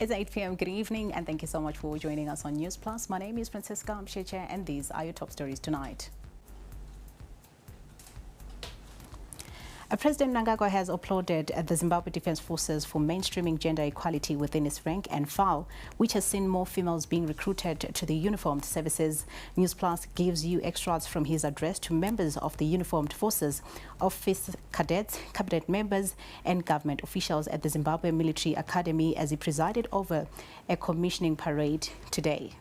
It's 8 p.m. Good evening, and thank you so much for joining us on Newsplus. My name is Francisca Msheche, and these are your top stories tonight. President Mnangagwa has applauded the Zimbabwe Defence Forces for mainstreaming gender equality within its rank and file, which has seen more females being recruited to the uniformed services. Newsplus gives you extracts from his address to members of the uniformed forces, officer cadets, cabinet members, and government officials at the Zimbabwe Military Academy as he presided over a commissioning parade today.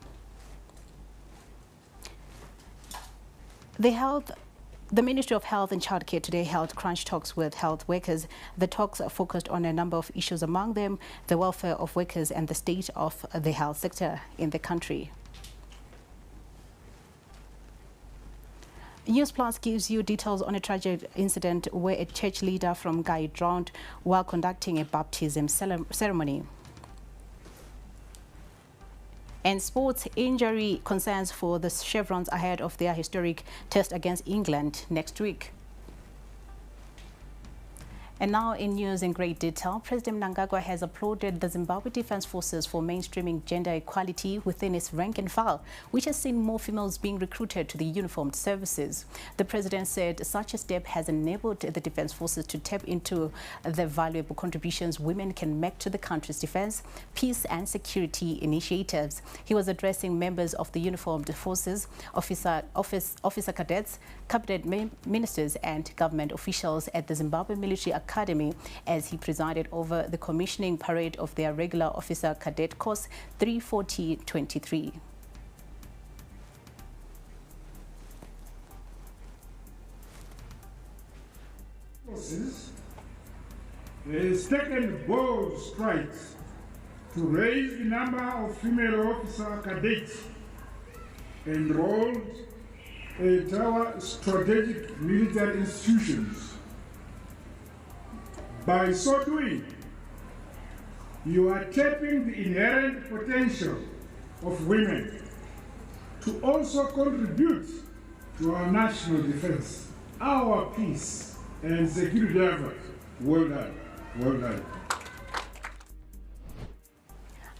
The Ministry of Health and Childcare today held crunch talks with health workers. The talks focused on a number of issues, among them the welfare of workers and the state of the health sector in the country. Newsplus gives you details on a tragic incident where a church leader from Gai drowned while conducting a baptism ceremony. And sports injury concerns for the Chevrons ahead of their historic test against England next week. And now in news in great detail, President Mnangagwa has applauded the Zimbabwe Defence Forces for mainstreaming gender equality within its rank and file, which has seen more females being recruited to the uniformed services. The president said such a step has enabled the Defence Forces to tap into the valuable contributions women can make to the country's defence, peace and security initiatives. He was addressing members of the uniformed forces, officer cadets, cabinet ministers and government officials at the Zimbabwe Military Academy as he presided over the commissioning parade of their regular officer cadet course 340-23. Has taken bold strides to raise the number of female officer cadets enrolled at our strategic military institutions. By so doing, you are tapping the inherent potential of women to also contribute to our national defense, our peace and security efforts worldwide.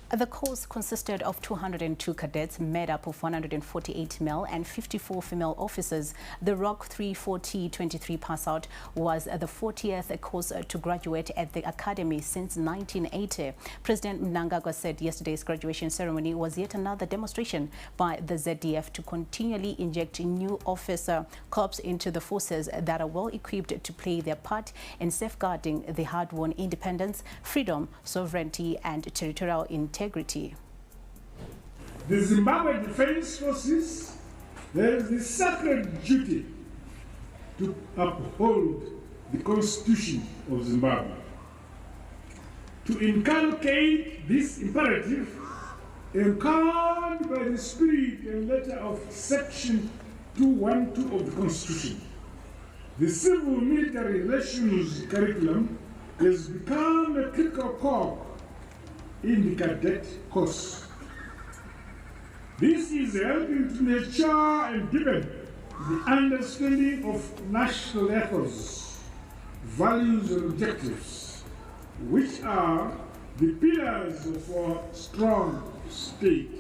The course consisted of 202 cadets made up of 148 male and 54 female officers. The ROC 340-23 pass-out was the 40th course to graduate at the academy since 1980. President Mnangagwa said yesterday's graduation ceremony was yet another demonstration by the ZDF to continually inject new officer corps into the forces that are well equipped to play their part in safeguarding the hard-won independence, freedom, sovereignty and territorial integrity. The Zimbabwe Defence Forces has the sacred duty to uphold the Constitution of Zimbabwe. To inculcate this imperative, encouraged by the spirit and letter of Section 212 of the Constitution, the civil-military relations curriculum has become a critical core in the cadet course. This is helping to nurture and deepen the understanding of national ethos, values and objectives, which are the pillars of our strong state.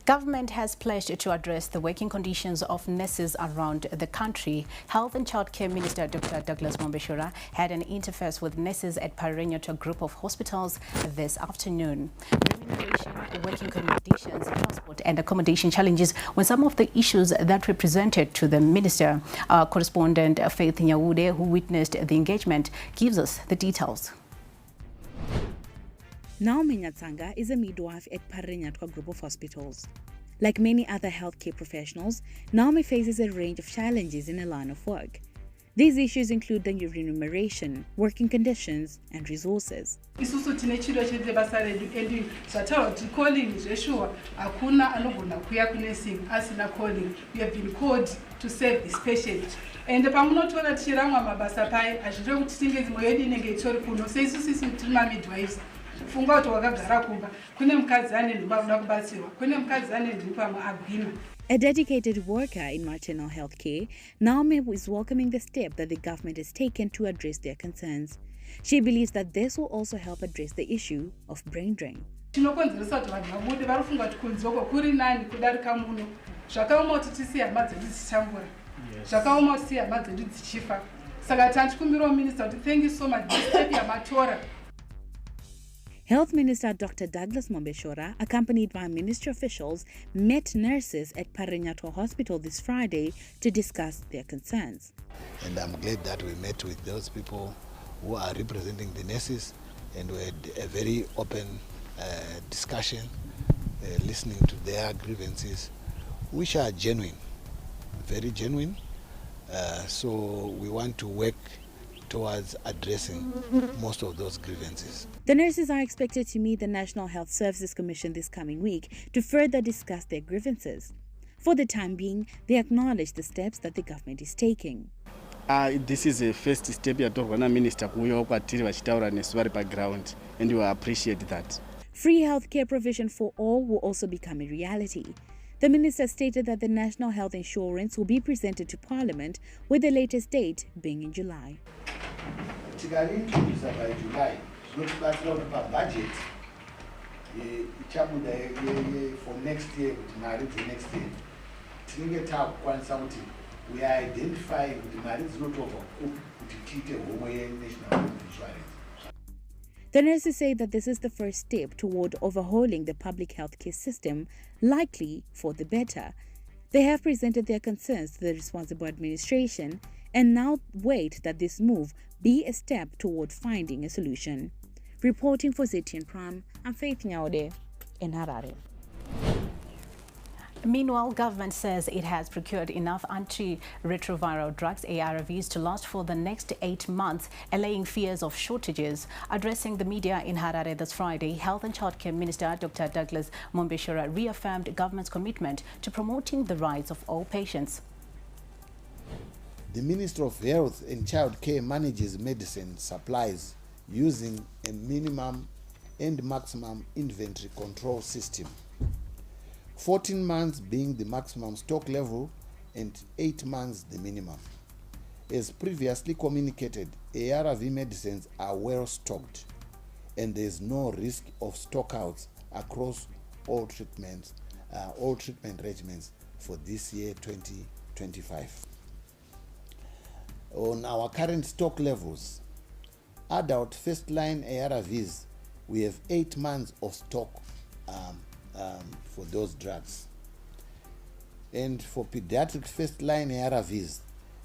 Government has pledged to address the working conditions of nurses around the country. Health and Childcare Minister Dr. Douglas Mombeshura had an interface with nurses at Parenyato Group of Hospitals this afternoon. Remuneration, working conditions, transport and accommodation challenges were some of the issues that were presented to the minister. Our correspondent Faith Nyawude, who witnessed the engagement, gives us the details. Naomi Nyatsanga is a midwife at Parenyato Group of Hospitals. Like many other healthcare professionals, Naomi faces a range of challenges in her line of work. These issues include the remuneration, working conditions, and resources. Calling. We have been called to serve this patient. And the pamunotola tichirangwa mabasa pai azvire kuti tingezi moyo inenge itori kuno seisu sisi tiri mamidwives funga kuti wakagara kumba kune mukadzi ane nhumba unoda kubatsirwa kune mukadzi ane nhumba agwina. A dedicated worker in maternal health care, Naomi is welcoming the step that the government has taken to address their concerns. She believes that this will also help address the issue of brain drain. Chinokonzeresa kuti vanhu vabude vari kufunga kuti kunzoko kuri nani kudarika muno. Zvakaoma kuti tisiye hama dzedu dzichitambura. Zvakaoma kuti hama dzedu dzichifa. Saka tichikumbirawo Minister kuti thank you so much this step yamatora. Health Minister Dr. Douglas Mombeshora, accompanied by ministry officials, met nurses at Parinyatwa Hospital this Friday to discuss their concerns. And I'm glad that we met with those people who are representing the nurses, and we had a very open discussion, listening to their grievances, which are genuine, very genuine. So we want to work towards addressing most of those grievances. The nurses are expected to meet the National Health Services Commission this coming week to further discuss their grievances. For the time being, they acknowledge the steps that the government is taking. This is a first step yatorwa Minister kuuya kwatiri vachitaura nesu vari paground, and we appreciate that. Free healthcare provision for all will also become a reality. The minister stated that the national health insurance will be presented to Parliament, with the latest date being in July. By July, budget for next year, we are identifying the marriage not over national health insurance. The nurses say that this is the first step toward overhauling the public healthcare system, likely for the better. They have presented their concerns to the responsible administration and now wait that this move be a step toward finding a solution. Reporting for ZTN Prime, I'm Faith Nyaude in Harare. Meanwhile, government says it has procured enough antiretroviral drugs, ARVs, to last for the next 8 months, allaying fears of shortages. Addressing the media in Harare this Friday, Health and Childcare Minister Dr. Douglas Mombeshora reaffirmed government's commitment to promoting the rights of all patients. The Minister of Health and Childcare manages medicine supplies using a minimum and maximum inventory control system. 14 months being the maximum stock level and 8 months the minimum. As previously communicated, ARV medicines are well stocked and there is no risk of stockouts across all treatment regimens for this year 2025. On our current stock levels, adult first-line ARVs, we have 8 months of stock for those drugs. And for pediatric first-line ARVs,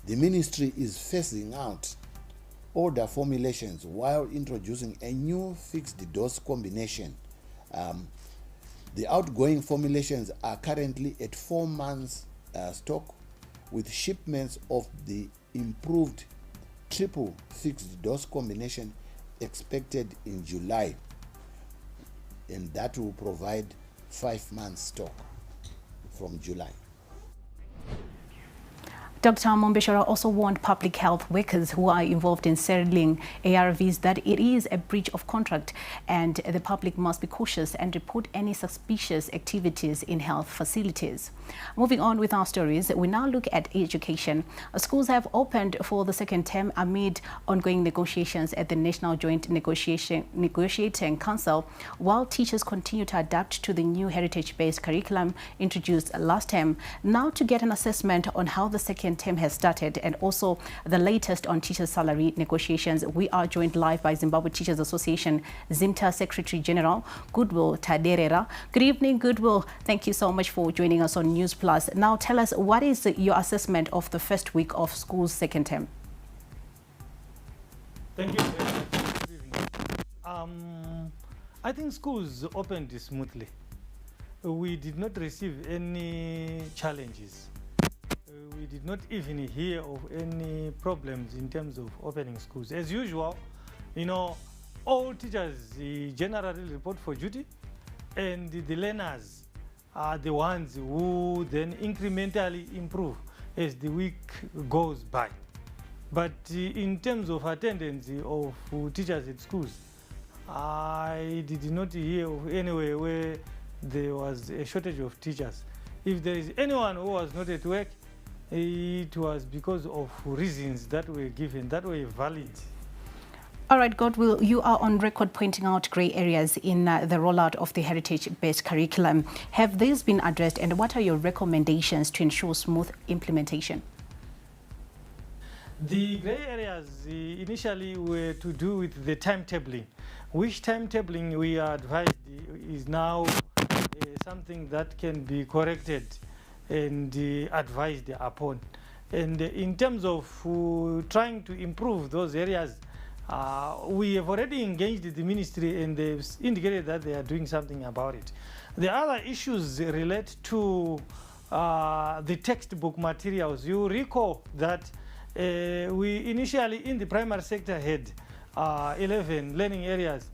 the ministry is phasing out older formulations while introducing a new fixed dose combination. The outgoing formulations are currently at 4 months stock, with shipments of the improved triple fixed dose combination expected in July, and that will provide 5 months stock from July. Dr. Mombeshora also warned public health workers who are involved in selling ARVs that it is a breach of contract and the public must be cautious and report any suspicious activities in health facilities. Moving on with our stories, we now look at education. Schools have opened for the second term amid ongoing negotiations at the National Joint Negotiating Council, while teachers continue to adapt to the new heritage-based curriculum introduced last term. Now to get an assessment on how the second term has started and also the latest on teachers' salary negotiations, we are joined live by Zimbabwe Teachers Association ZINTA Secretary General Goodwill Taderera. Good evening, Goodwill. Thank you so much for joining us on Newsplus. Now tell us, what is your assessment of the first week of school's second term? Thank you very much. Good evening. I think schools opened smoothly. We did not receive any challenges. We did not even hear of any problems in terms of opening schools. As usual, you know, all teachers generally report for duty, and the learners are the ones who then incrementally improve as the week goes by. But in terms of attendance of teachers at schools, I did not hear of anywhere where there was a shortage of teachers. If there is anyone who was not at work, it was because of reasons that were given, that were valid. All right, Godwill, you are on record pointing out grey areas in the rollout of the heritage-based curriculum. Have these been addressed, and what are your recommendations to ensure smooth implementation? The grey areas initially were to do with the timetabling, which timetabling we are advised is now something that can be corrected and advised upon. And in terms of trying to improve those areas, we have already engaged the ministry and they've indicated that they are doing something about it. The other issues relate to the textbook materials. You recall that we initially in the primary sector had 11 learning areas,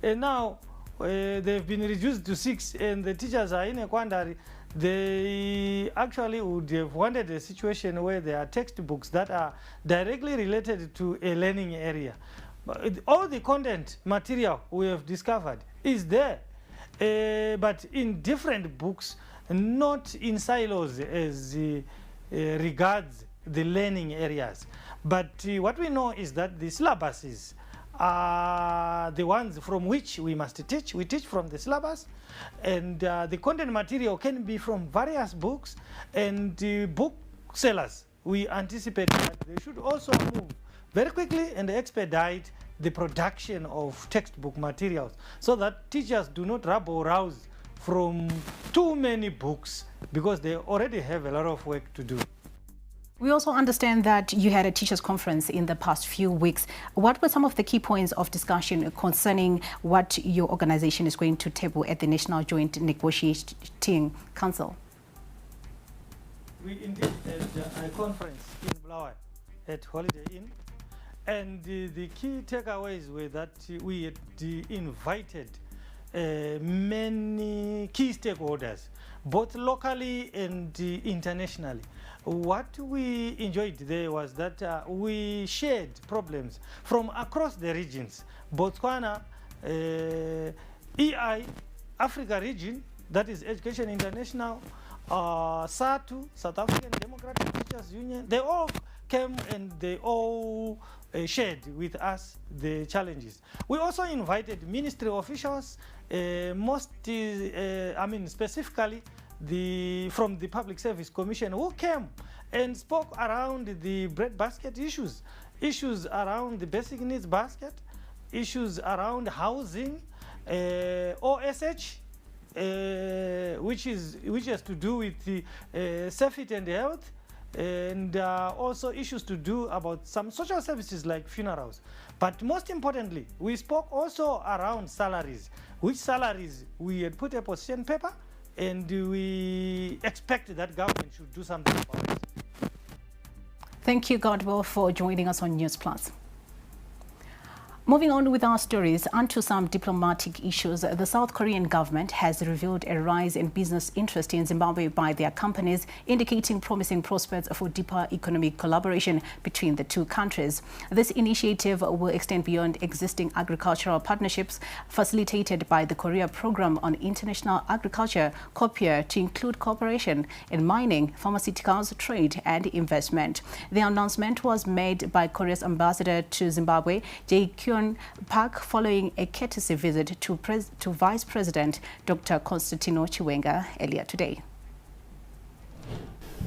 and now they've been reduced to 6, and the teachers are in a quandary. They actually would have wanted a situation where there are textbooks that are directly related to a learning area. But all the content material we have discovered is there, but in different books, not in silos as regards the learning areas. But what we know is that the syllabuses are the ones from which we must teach. We teach from the syllabus, and the content material can be from various books, and booksellers, we anticipate that they should also move very quickly and expedite the production of textbook materials so that teachers do not rabble-rouse from too many books because they already have a lot of work to do. We also understand that you had a teachers' conference in the past few weeks. What were some of the key points of discussion concerning what your organization is going to table at the National Joint Negotiating Council? We indeed had a conference in Blawa at Holiday Inn, and the key takeaways were that we had invited many key stakeholders, both locally and internationally. What we enjoyed there was that we shared problems from across the regions, Botswana, EI, Africa region, that is Education International, SATU, South African Democratic Teachers Union. They all came and they all shared with us the challenges. We also invited ministry officials, specifically from the Public Service Commission, who came and spoke around the bread basket issues, issues around the basic needs basket, issues around housing, OSH, which has to do with the safety and health, and also issues to do about some social services like funerals. But most importantly, we spoke also around salaries, which salaries we had put a position paper, and we expect that government should do something about it. Thank you, Godwill, for joining us on Newsplus. Moving on with our stories, onto some diplomatic issues. The South Korean government has revealed a rise in business interest in Zimbabwe by their companies, indicating promising prospects for deeper economic collaboration between the two countries. This initiative will extend beyond existing agricultural partnerships facilitated by the Korea Program on International Agriculture, COPIA, to include cooperation in mining, pharmaceuticals, trade and investment. The announcement was made by Korea's ambassador to Zimbabwe, Jae-kyun Park, following a courtesy visit to Vice President Dr. Constantino Chiwenga earlier today.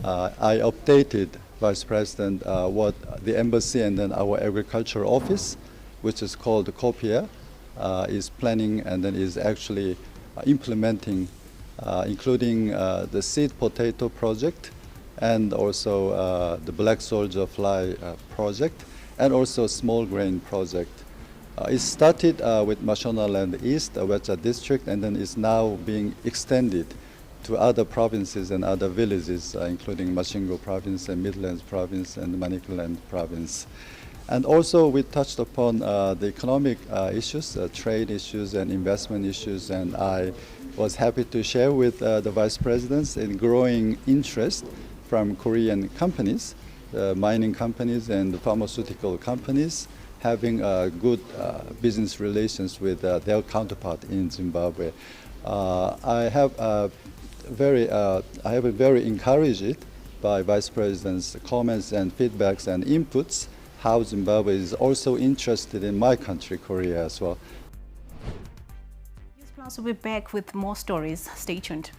I updated Vice President what the embassy and then our agriculture office, which is called COPIA, is planning and then is actually implementing, including the seed potato project and also the black soldier fly project and also small grain project. It started with Mashonaland East, Wecha district, and then is now being extended to other provinces and other villages, including Mashingo province and Midlands province and Manicaland province. And also we touched upon the economic issues, trade issues and investment issues, and I was happy to share with the Vice Presidents in growing interest from Korean companies, mining companies and pharmaceutical companies, having good business relations with their counterpart in Zimbabwe. I have been very encouraged by Vice President's comments and feedbacks and inputs, how Zimbabwe is also interested in my country, Korea, as well. Newsplus will be back with more stories. Stay tuned.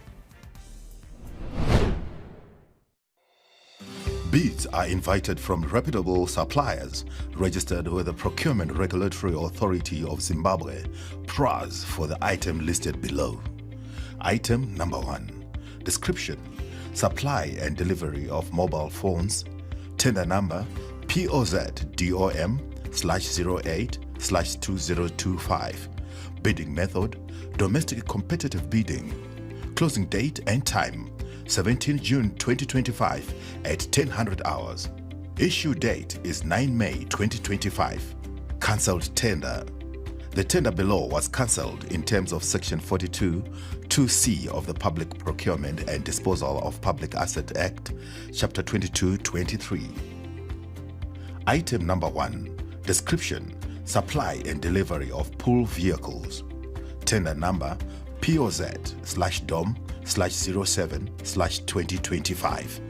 Bids are invited from reputable suppliers registered with the Procurement Regulatory Authority of Zimbabwe, PRAZ, for the item listed below. Item number 1. Description: supply and delivery of mobile phones. Tender number POZ-DOM/08/2025. Bidding method: domestic competitive bidding. Closing date and time: 17 June 2025 at 1000 hours. Issue date is 9 May 2025. Cancelled tender. The tender below was cancelled in terms of Section 42, 2C of the Public Procurement and Disposal of Public Asset Act, Chapter 22-23. Item number 1. Description: supply and delivery of pool vehicles. Tender number POZ/DOM/07/2025.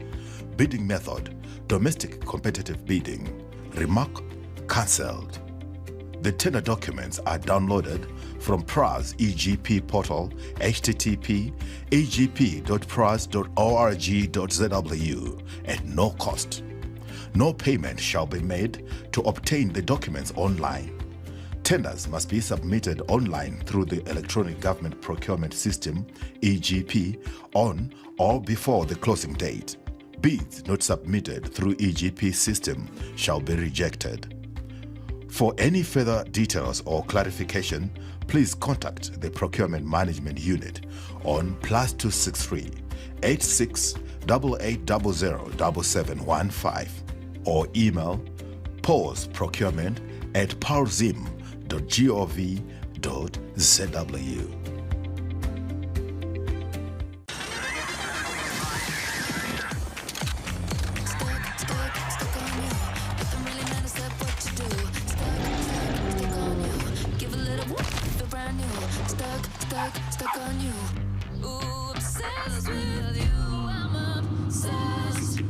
Bidding method: domestic competitive bidding. Remark: cancelled. The tender documents are downloaded from PRAZ EGP portal http://egp.praz.org.zw at no cost. No payment shall be made to obtain the documents online. Tenders must be submitted online through the Electronic Government Procurement System EGP on or before the closing date. Bids not submitted through EGP system shall be rejected. For any further details or clarification, please contact the Procurement Management Unit on +263 86 8800 or email pawsprocurement@powzim.gov.zw. Stuck on you. Ooh, obsessed with you. I'm obsessed.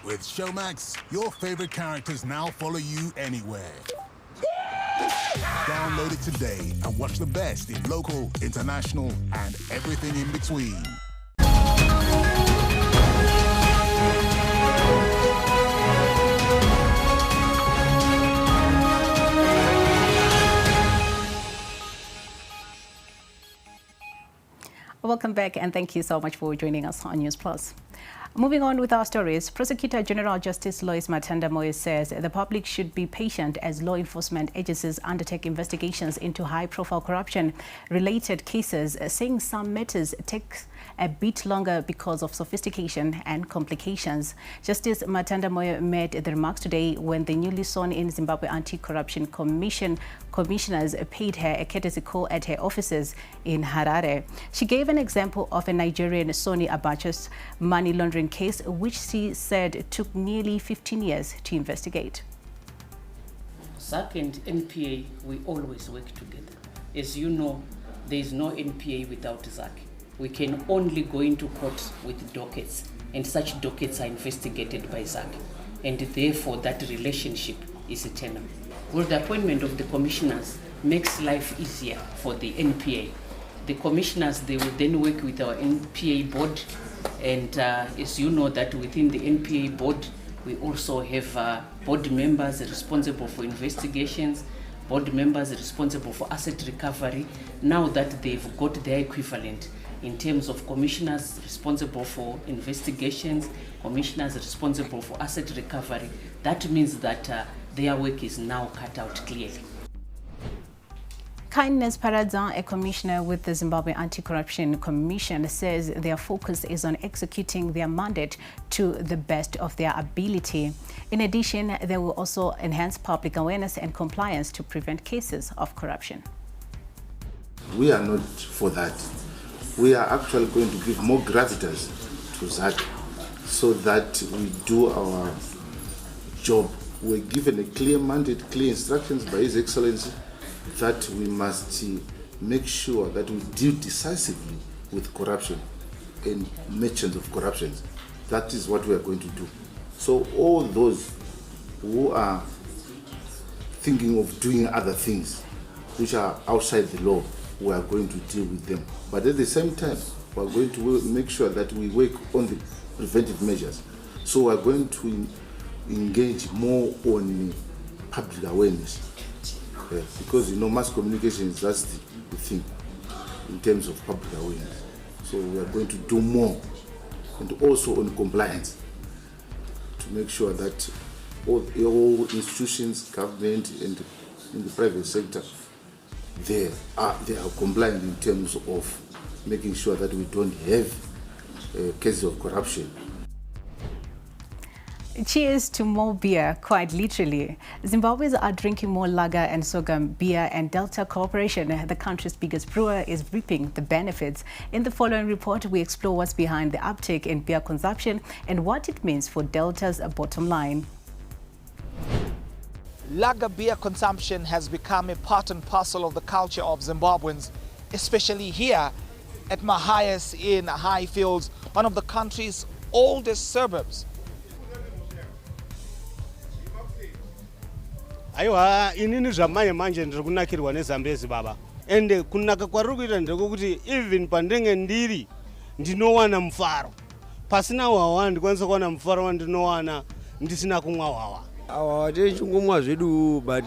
With Showmax, your favorite characters now follow you anywhere. Download it today and watch the best in local, international, and everything in between. Welcome back, and thank you so much for joining us on Newsplus. Moving on with our stories, Prosecutor General Justice Lois Matanda-Moyo says the public should be patient as law enforcement agencies undertake investigations into high-profile corruption-related cases, saying some matters take a bit longer because of sophistication and complications. Justice Matanda-Moyo made the remarks today when the newly sworn-in Zimbabwe Anti-Corruption commissioners paid her a courtesy call at her offices in Harare. She gave an example of a Nigerian Sonny Abacha's money laundering case, which she said took nearly 15 years to investigate. SAC and NPA, we always work together. As you know, there is no NPA without SAC. We can only go into court with dockets, and such dockets are investigated by SAC, and therefore that relationship is eternal. Well, the appointment of the commissioners makes life easier for the NPA. The commissioners, they will then work with our NPA board, and as you know that within the NPA board, we also have board members responsible for investigations, board members responsible for asset recovery. Now that they've got their equivalent in terms of commissioners responsible for investigations, commissioners responsible for asset recovery, that means that their work is now cut out clearly. Kindness Paradza, a commissioner with the Zimbabwe Anti-Corruption Commission, says their focus is on executing their mandate to the best of their ability. In addition, they will also enhance public awareness and compliance to prevent cases of corruption. We are not for that. We are actually going to give more gravitas to ZAC so that we do our job. We're given a clear mandate, clear instructions by His Excellency that we must make sure that we deal decisively with corruption and merchants of corruption. That is what we are going to do. So all those who are thinking of doing other things which are outside the law, we are going to deal with them. But at the same time, we are going to make sure that we work on the preventive measures. So we are going to engage more on public awareness. Because mass communication is just the thing in terms of public awareness. So we are going to do more, and also on compliance, to make sure that all institutions, government and in the private sector, they are compliant in terms of making sure that we don't have cases of corruption. Cheers to more beer, quite literally. Zimbabweans are drinking more lager and sorghum beer, and Delta Corporation, the country's biggest brewer, is reaping the benefits. In the following report, we explore what's behind the uptick in beer consumption and what it means for Delta's bottom line. Lager beer consumption has become a part and parcel of the culture of Zimbabweans, especially here at Mahias in Highfields, one of the country's oldest suburbs. Aiwa inini zvamanye manje ndiri kunakirwa neZambezi baba. Ende kunaka kwariri kuita ndekuti even pandenge ndiri ndinowana mufaro. Pasina hwawa ndikwanisa kuwana mufaro wandinowana ndisina kumwa hwawa. Awa tichingomwa zvedu but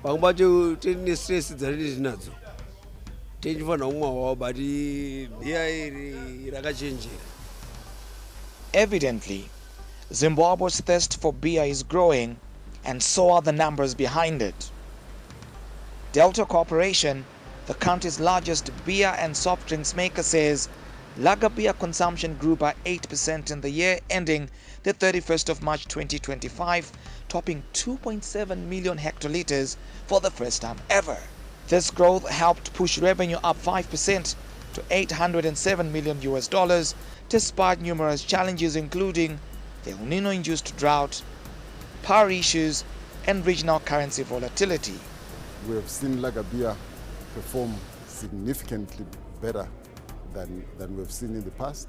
panguva tine stress dzatiri nadzo. Tichifanira kumwa hwawa but beer iri rakachenjera. Evidently, Zimbabwe's thirst for beer is growing, and so are the numbers behind it. Delta Corporation, the country's largest beer and soft drinks maker, says lager beer consumption grew by 8% in the year ending the 31st of March 2025, topping 2.7 million hectoliters for the first time ever. This growth helped push revenue up 5% to $807 million, despite numerous challenges including the El Nino-induced drought, power issues and regional currency volatility. We have seen lager beer perform significantly better than we have seen in the past.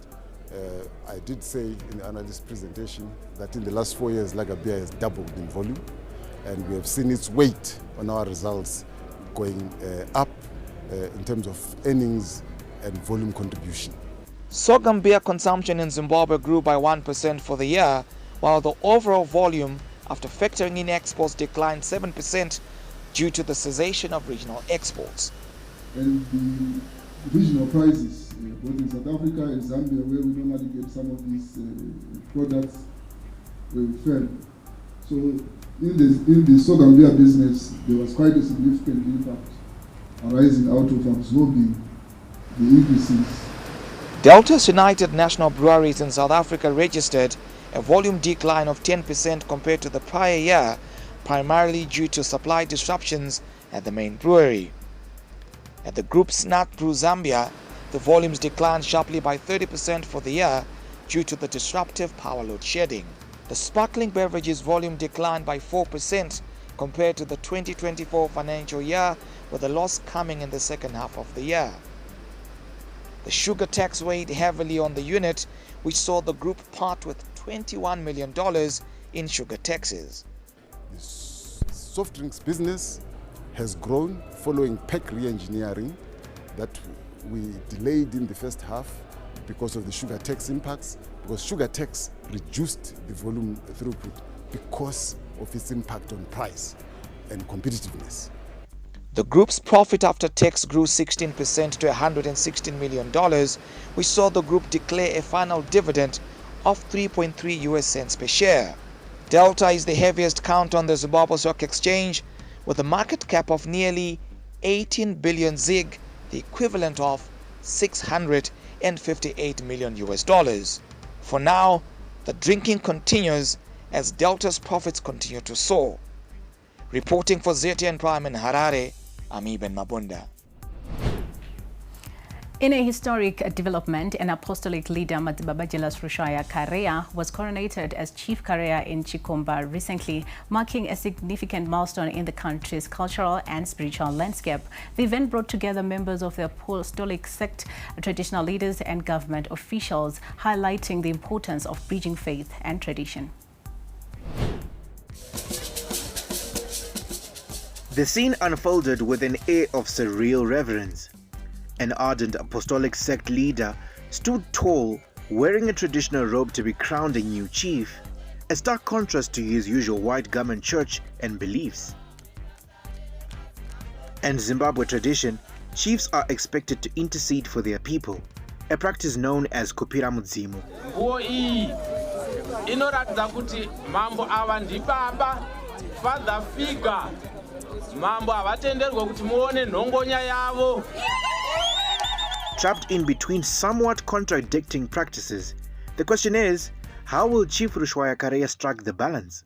I did say in the analyst presentation that in the last 4 years lager beer has doubled in volume, and we have seen its weight on our results going up in terms of earnings and volume contribution. Sorghum beer consumption in Zimbabwe grew by 1% for the year, while the overall volume after factoring in exports declined 7% due to the cessation of regional exports. And the regional prices, both in South Africa and Zambia, where we normally get some of these products, fell. So in the sorghum beer business, there was quite a significant impact arising out of absorbing the increases. Delta's United National Breweries in South Africa registered a volume decline of 10% compared to the prior year, primarily due to supply disruptions at the main brewery. At the group's Nut Brew Zambia, the volumes declined sharply by 30% for the year due to the disruptive power load shedding. The sparkling beverages volume declined by 4% compared to the 2024 financial year, with the loss coming in the second half of the year. The sugar tax weighed heavily on the unit, which saw the group part with $21 million in sugar taxes. The soft drinks business has grown following pack re-engineering that we delayed in the first half because of the sugar tax impacts, because sugar tax reduced the volume throughput because of its impact on price and competitiveness. The group's profit after tax grew 16% to $116 million, which saw the group declare a final dividend of 3.3 US cents per share. Delta is the heaviest count on the Zimbabwe Stock Exchange, with a market cap of nearly 18 billion ZiG, the equivalent of $658 million US. For now, the drinking continues as Delta's profits continue to soar. Reporting for ZTN Prime in Harare, I'm Eben Mabunda. In a historic development, an apostolic leader, Madzibabajelas Rushaya Kareya, was coronated as Chief Kareya in Chikomba recently, marking a significant milestone in the country's cultural and spiritual landscape. The event brought together members of the apostolic sect, traditional leaders and government officials, highlighting the importance of bridging faith and tradition. The scene unfolded with an air of surreal reverence. An ardent apostolic sect leader stood tall, wearing a traditional robe to be crowned a new chief, a stark contrast to his usual white garment church and beliefs. In Zimbabwe tradition, chiefs are expected to intercede for their people, a practice known as kupira mudzimu. Nguo iyi inoratidza kuti mambo ava ndibaba, father figure. Mambo havatenderwe kuti muone nhongonya yavo. Trapped in between somewhat contradicting practices, the question is, how will Chief Rushwaya Kareya strike the balance?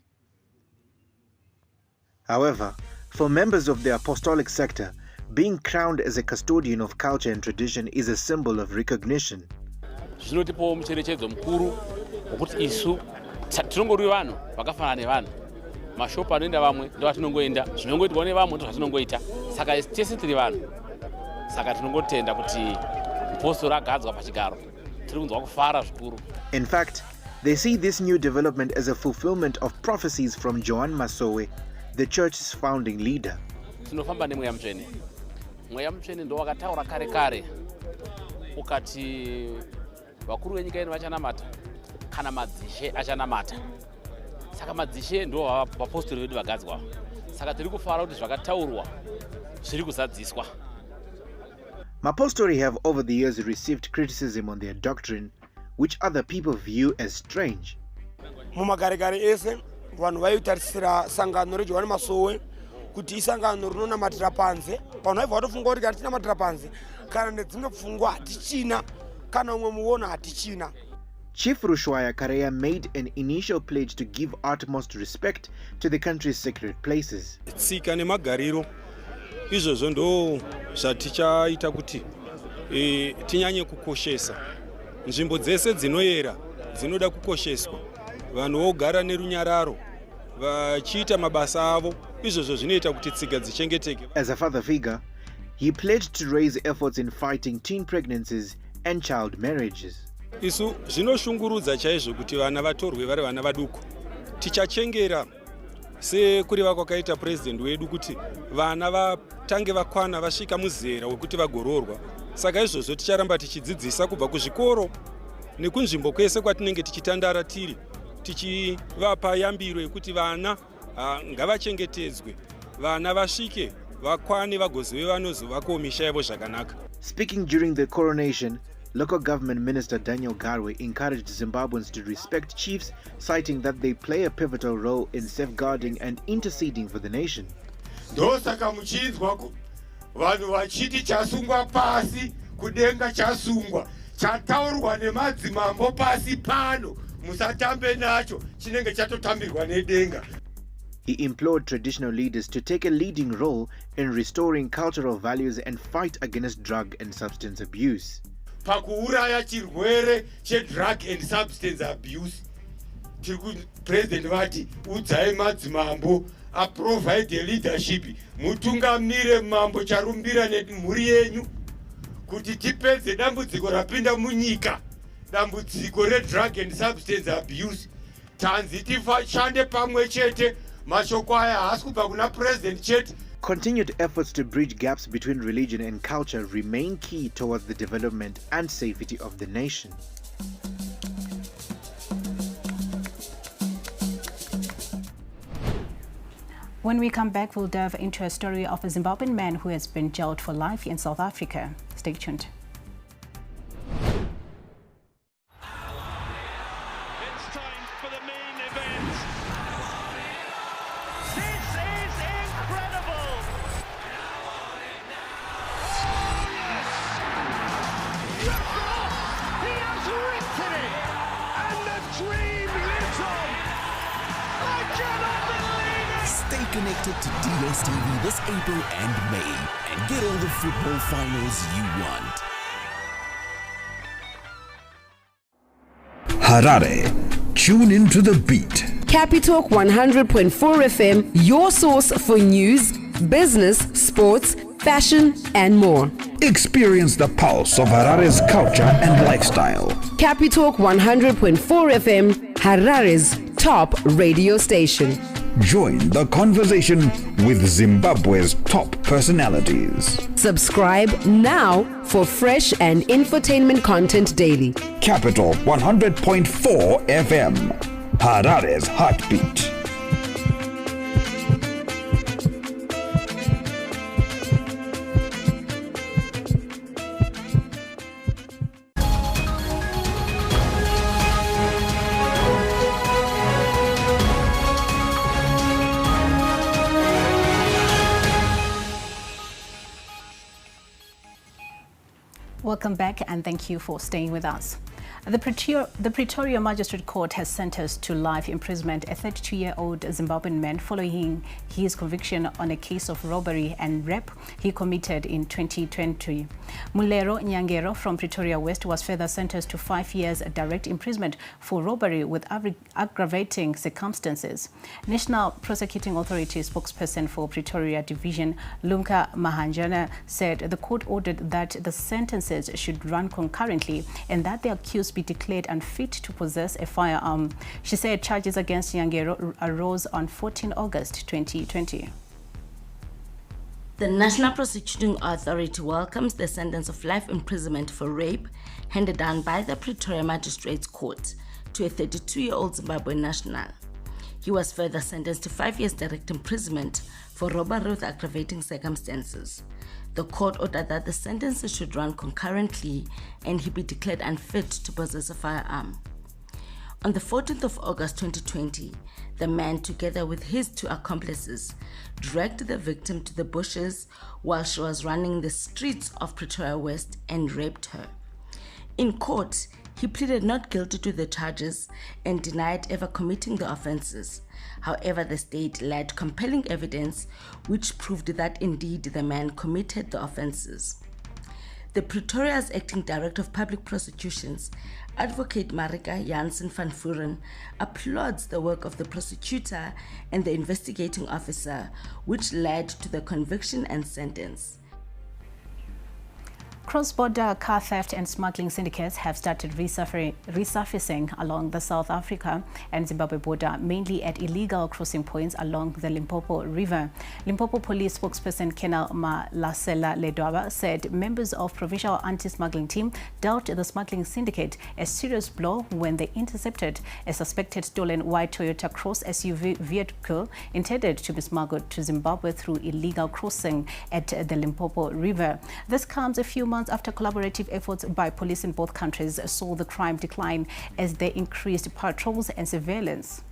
However, for members of the apostolic sector, being crowned as a custodian of culture and tradition is a symbol of recognition. Zvinotipawo mucherechedzo mukuru wokuti isu tinongori vanhu vakafanana nevanhu. Mashopu anoenda vamwe ndovatinongoenda, zvinongoitwa nevamwe ndozvatinongoita. Saka tese tiri vanhu. Saka tinongotenda kuti mupostori agadzwa pachigaro. Tiri kunzwa kufara zvikuru. In fact, they see this new development as a fulfillment of prophecies from Joan Masowe, the church's founding leader. Tinofamba nemweya mutsvene. Mweya mutsvene ndo wakataura kare kare. Ukati vakuru venyika ino vachanamata kana madzishe achanamata. Saka madzishe ndo vapostori vedu vagadzwa. Saka tiri kufara kuti zvakataurwa zviri kuzadziswa. Mapostori have over the years received criticism on their doctrine, which other people view as strange. Mumagaregare ese vanhu vaitarisira sangano reJohani Masowe kuti isangano rinonamatira panze. Vanhu vaibva vatofunga kuti kana tinamatira panze kana nedzimwe pfungwa hatichina kana umwe muono hatichina. Chief Rushwaya Kareya made an initial pledge to give utmost respect to the country's sacred places. Tsika nemagariro izvozvo ndo zvatichaita kuti tinyanye kukoshesa. Nzvimbo dzese dzinoyera dzinoda kukosheswa. Vanhu vogara nerunyararo vachiita mabasa avo. Izvozvo zvinoita kuti tsika dzichengeteke. As a father figure, he pledged to raise efforts in fighting teen pregnancies and child marriages. Isu zvinoshungurudza chaizvo kuti vana vatorwe vari vana vaduku. Tichachengera sekuriva kwakaita president wedu kuti vana vatange vakwana vasvika muzera wekuti vagororwa. Saka izvozvo ticharamba tichidzidzisa kubva kuzvikoro nekunzvimbo kwese kwatinenge tichitandara tiri, tichivapa yambiro yekuti vana ngavachengetedzwe, vana vasvike vakwane vagozive vanozovakawo misha yavo zvakanaka. Speaking during the coronation, local government minister Daniel Garwe encouraged Zimbabweans to respect chiefs, citing that they play a pivotal role in safeguarding and interceding for the nation. Ndosaka muchinzwa vanhu vachiti chasungwa pasi kudenga chasungwa chataurwa nemadzimambo pasi pano musatambe nacho chinenge chatotambirwa nedenga. He implored traditional leaders to take a leading role in restoring cultural values and fight against drug and substance abuse. Pakuuraya chirwere che-drug and substance abuse, President vati udzai madzimambo aprovide leadership, mutungamire mambo charumbira nemhuri yenyu kuti tipedze dambudziko rapinda munyika, dambudziko re-drug and substance abuse. Tanzi tifashande pamwe chete, mashoko aya haasi kubva kuna president chete. Continued efforts to bridge gaps between religion and culture remain key towards the development and safety of the nation. When we come back, we'll delve into a story of a Zimbabwean man who has been jailed for life in South Africa. Stay tuned. Stay connected to DSTV this April and May and get all the football finals you want. Harare, tune into the beat. Capitalk 100.4 FM, your source for news, business, sports, fashion, and more. Experience the pulse of Harare's culture and lifestyle. Capitalk 100.4 FM, Harare's top radio station. Join the conversation with Zimbabwe's top personalities. Subscribe now for fresh and infotainment content daily. Capital 100.4 FM, Harare's heartbeat. Welcome back and thank you for staying with us. The Pretoria Magistrate Court has sentenced to life imprisonment a 32-year-old Zimbabwean man following his conviction on a case of robbery and rape he committed in 2020. Mulero Nyangero from Pretoria West was further sentenced to 5 years direct imprisonment for robbery with aggravating circumstances. National Prosecuting Authority spokesperson for Pretoria Division, Lumka Mahanjana, said the court ordered that the sentences should run concurrently and that the accused be declared unfit to possess a firearm. She said charges against Nyangero arose on 14 August 2020. The National Prosecuting Authority welcomes the sentence of life imprisonment for rape handed down by the Pretoria Magistrates Court to a 32-year-old Zimbabwean national. He was further sentenced to 5 years direct imprisonment for robbery with aggravating circumstances. The court ordered that the sentences should run concurrently and he be declared unfit to possess a firearm. On the 14th of August 2020, the man, together with his 2 accomplices, dragged the victim to the bushes while she was running the streets of Pretoria West and raped her. In court, he pleaded not guilty to the charges and denied ever committing the offences. However, the state laid compelling evidence which proved that indeed the man committed the offences. The Pretoria's Acting Director of Public Prosecutions, Advocate Marika Janssen van Vuren, applauds the work of the prosecutor and the investigating officer, which led to the conviction and sentence. Cross-border car theft and smuggling syndicates have started resurfacing along the South Africa and Zimbabwe border, mainly at illegal crossing points along the Limpopo River. Limpopo Police spokesperson Colonel Malasela Ledwaba said members of provincial anti-smuggling team dealt the smuggling syndicate a serious blow when they intercepted a suspected stolen white Toyota Cross SUV vehicle intended to be smuggled to Zimbabwe through illegal crossing at the Limpopo River. This comes a few months after collaborative efforts by police in both countries saw the crime decline as they increased patrols and surveillance.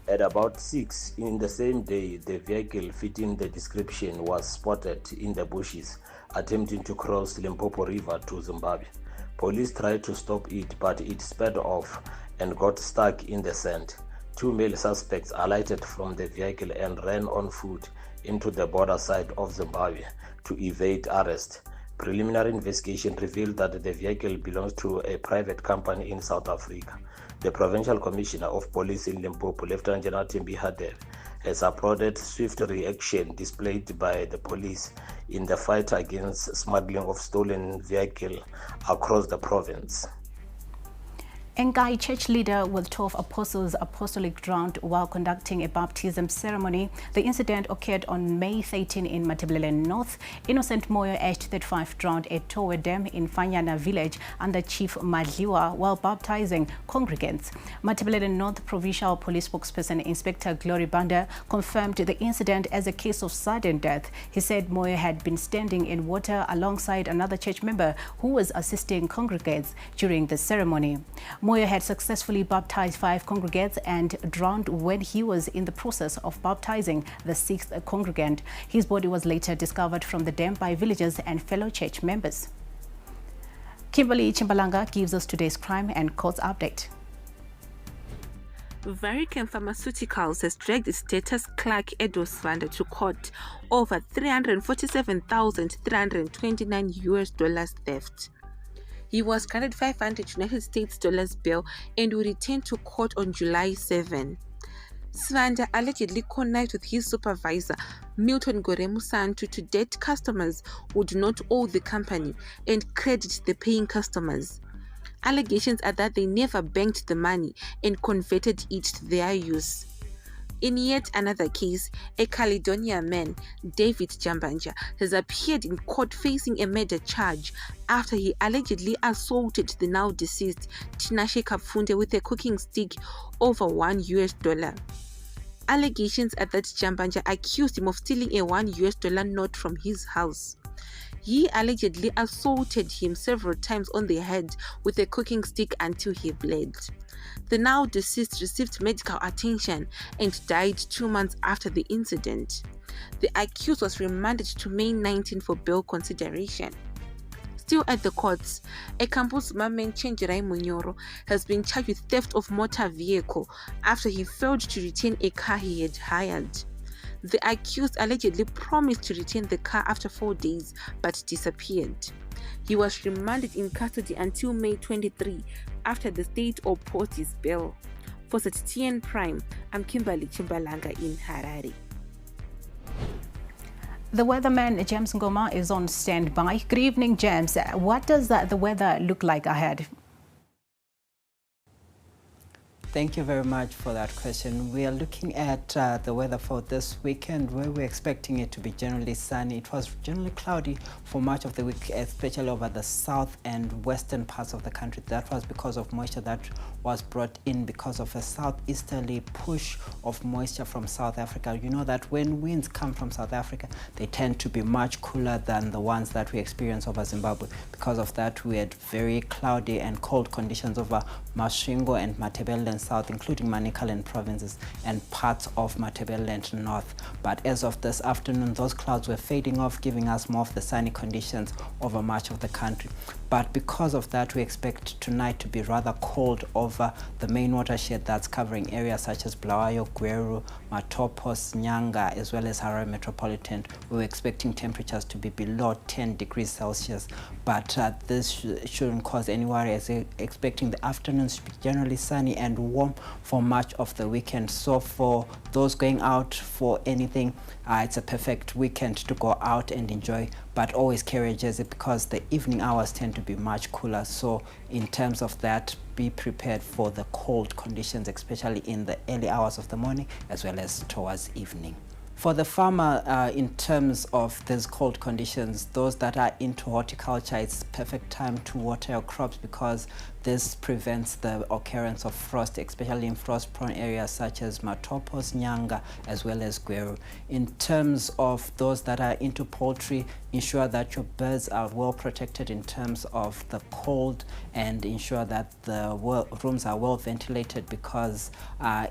At about 6 in the same day, the vehicle fitting the description was spotted in the bushes attempting to cross Limpopo River to Zimbabwe. Police tried to stop it, but it sped off and got stuck in the sand. 2 male suspects alighted from the vehicle and ran on foot into the border side of Zimbabwe to evade arrest. Preliminary investigation revealed that the vehicle belongs to a private company in South Africa. The Provincial Commissioner of Police in Limpopo, Lieutenant General Timbi Hadebe, has applauded swift reaction displayed by the police in the fight against smuggling of stolen vehicles across the province. Ngai church leader with 12 apostles apostolic drowned while conducting a baptism ceremony. The incident occurred on May 13 in Matabele North. Innocent Moyo, aged 35, drowned at Towe Dam in Fanyana village under Chief Madliwa while baptizing congregants. Matabele North Provincial Police spokesperson Inspector Glory Banda confirmed the incident as a case of sudden death. He said Moyo had been standing in water alongside another church member who was assisting congregants during the ceremony. Moyo had successfully baptized 5 congregants and drowned when he was in the process of baptizing the 6th congregant. His body was later discovered from the dam by villagers and fellow church members. Kimberly Chimbalanga gives us today's crime and courts update. Varicam Pharmaceuticals has dragged its status clerk Edo Svanda to court over $347,329 theft. He was granted $500 United States bail and will return to court on July 7. Svanda allegedly connived with his supervisor, Milton Goremusantu, to debt customers who do not owe the company and credit the paying customers. Allegations are that they never banked the money and converted it to their use. In yet another case, a Caledonia man, David Jambanja, has appeared in court facing a murder charge after he allegedly assaulted the now deceased Tinashe Kapfunde with a cooking stick over $1. Allegations are that Jambanja accused him of stealing a $1 note from his house. He allegedly assaulted him several times on the head with a cooking stick until he bled. The now deceased received medical attention and died 2 months after the incident. The accused was remanded to May 19 for bail consideration. Still at the courts, a campus man Chenjerai Munyoro has been charged with theft of motor vehicle after he failed to return a car he had hired. The accused allegedly promised to return the car after 4 days but disappeared. He was remanded in custody until May 23 after the state opposed his bail. For TN Prime, I'm Kimberly Chimbalanga in Harare. The weatherman James Ngoma is on standby. Good evening, James. What does the weather look like ahead? Thank you very much for that question. We are looking at the weather for this weekend, where we're expecting it to be generally sunny. It was generally cloudy for much of the week, especially over the south and western parts of the country. That was because of moisture that was brought in because of a southeasterly push of moisture from South Africa. You know that when winds come from South Africa, they tend to be much cooler than the ones that we experience over Zimbabwe. Because of that, we had very cloudy and cold conditions over Masvingo and Matabeleland South, including Manicaland provinces and parts of Matabeleland North. But as of this afternoon, those clouds were fading off, giving us more of the sunny conditions over much of the country. But because of that, we expect tonight to be rather cold over the main watershed that's covering areas such as Bulawayo, Gweru, Matopos, Nyanga, as well as Harare Metropolitan. We're expecting temperatures to be below 10 degrees Celsius, but this shouldn't cause any worry, as we're expecting the afternoons to be generally sunny and warm for much of the weekend. So for those going out for anything, it's a perfect weekend to go out and enjoy, but always carry a jersey because the evening hours tend to be much cooler. So in terms of that, be prepared for the cold conditions, especially in the early hours of the morning as well as towards evening. For the farmer, in terms of these cold conditions, those that are into horticulture, it's perfect time to water your crops because this prevents the occurrence of frost, especially in frost-prone areas such as Matopos, Nyanga, as well as Gweru. In terms of those that are into poultry, ensure that your birds are well protected in terms of the cold, and ensure that the rooms are well ventilated, because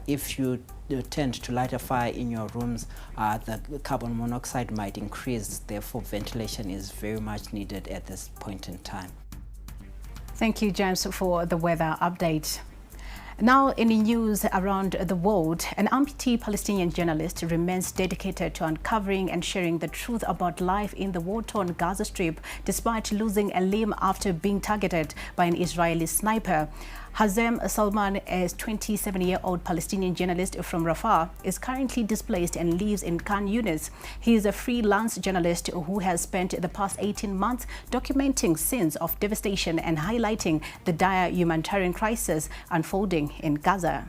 if you tend to light a fire in your rooms, the carbon monoxide might increase. Therefore, ventilation is very much needed at this point in time. Thank you, James, for the weather update. Now, in the news around the world, an amputee Palestinian journalist remains dedicated to uncovering and sharing the truth about life in the war-torn Gaza Strip, despite losing a limb after being targeted by an Israeli sniper. Hazem Salman, a 27-year-old Palestinian journalist from Rafah, is currently displaced and lives in Khan Yunis. He is a freelance journalist who has spent the past 18 months documenting scenes of devastation and highlighting the dire humanitarian crisis unfolding in Gaza.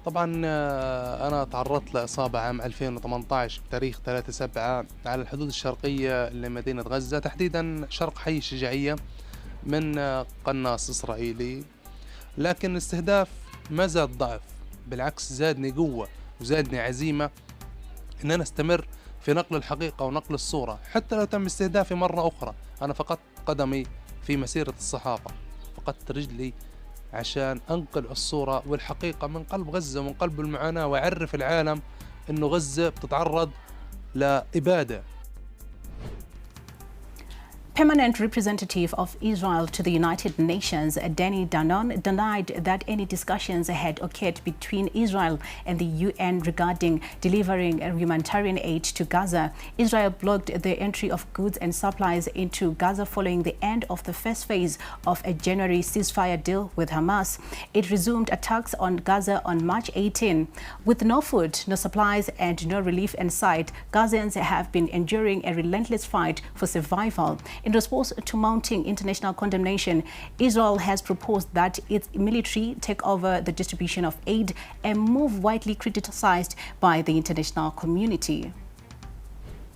طبعا أنا تعرضت لإصابة عام 2018 بتاريخ 3/7 على الحدود الشرقية لمدينة غزة، تحديدا شرق حي الشجاعية، من قناص إسرائيلي. لكن الاستهداف ما زاد ضعف، بالعكس زادني قوة وزادني عزيمة إن أنا استمر في نقل الحقيقة ونقل الصورة، حتى لو تم استهدافي مرة أخرى. أنا فقدت قدمي في مسيرة الصحافة، فقدت رجلي عشان أنقل الصورة والحقيقة من قلب غزة ومن قلب المعاناة، وأعرف العالم إنه غزة بتتعرض لإبادة. Permanent representative of Israel to the United Nations, Danny Danon, denied that any discussions had occurred between Israel and the UN regarding delivering humanitarian aid to Gaza. Israel blocked the entry of goods and supplies into Gaza following the end of the first phase of a January ceasefire deal with Hamas. It resumed attacks on Gaza on March 18. With no food, no supplies, and no relief in sight, Gazans have been enduring a relentless fight for survival. In response to mounting international condemnation, Israel has proposed that its military take over the distribution of aid, a move widely criticized by the international community.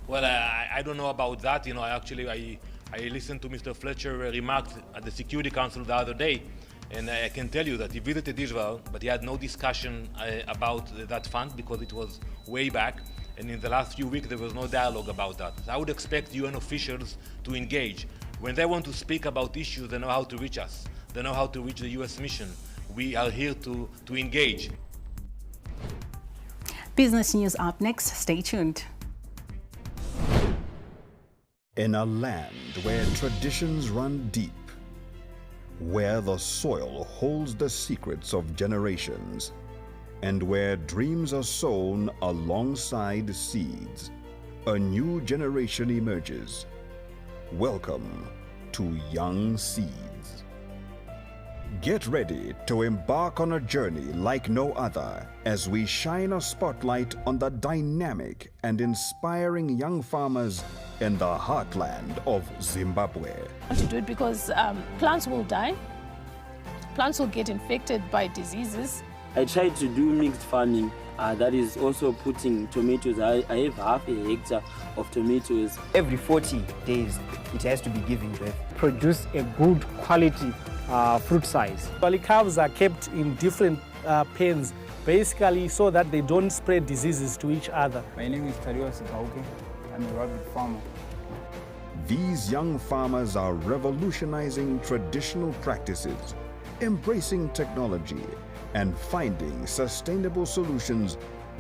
Well, I don't know about that. You know, I listened to Mr. Fletcher remarks at the Security Council the other day, and I can tell you that he visited Israel, but he had no discussion about that fund because it was way back. And in the last few weeks, there was no dialogue about that. So I would expect UN officials to engage. When they want to speak about issues, they know how to reach us. They know how to reach the US mission. We are here to engage. Business news up next. Stay tuned. In a land where traditions run deep, where the soil holds the secrets of generations, and where dreams are sown alongside seeds, a new generation emerges. Welcome to Young Seeds. Get ready to embark on a journey like no other as we shine a spotlight on the dynamic and inspiring young farmers in the heartland of Zimbabwe. I want to do it because plants will die, plants will get infected by diseases. I tried to do mixed farming, that is also putting tomatoes. I have half a hectare of tomatoes. Every 40 days it has to be giving birth. Produce a good quality fruit size. Well, calves are kept in different pens, basically so that they don't spread diseases to each other. My name is Tariwa Sigauke. I'm a rabbit farmer. These young farmers are revolutionizing traditional practices, embracing technology, and finding sustainable solutions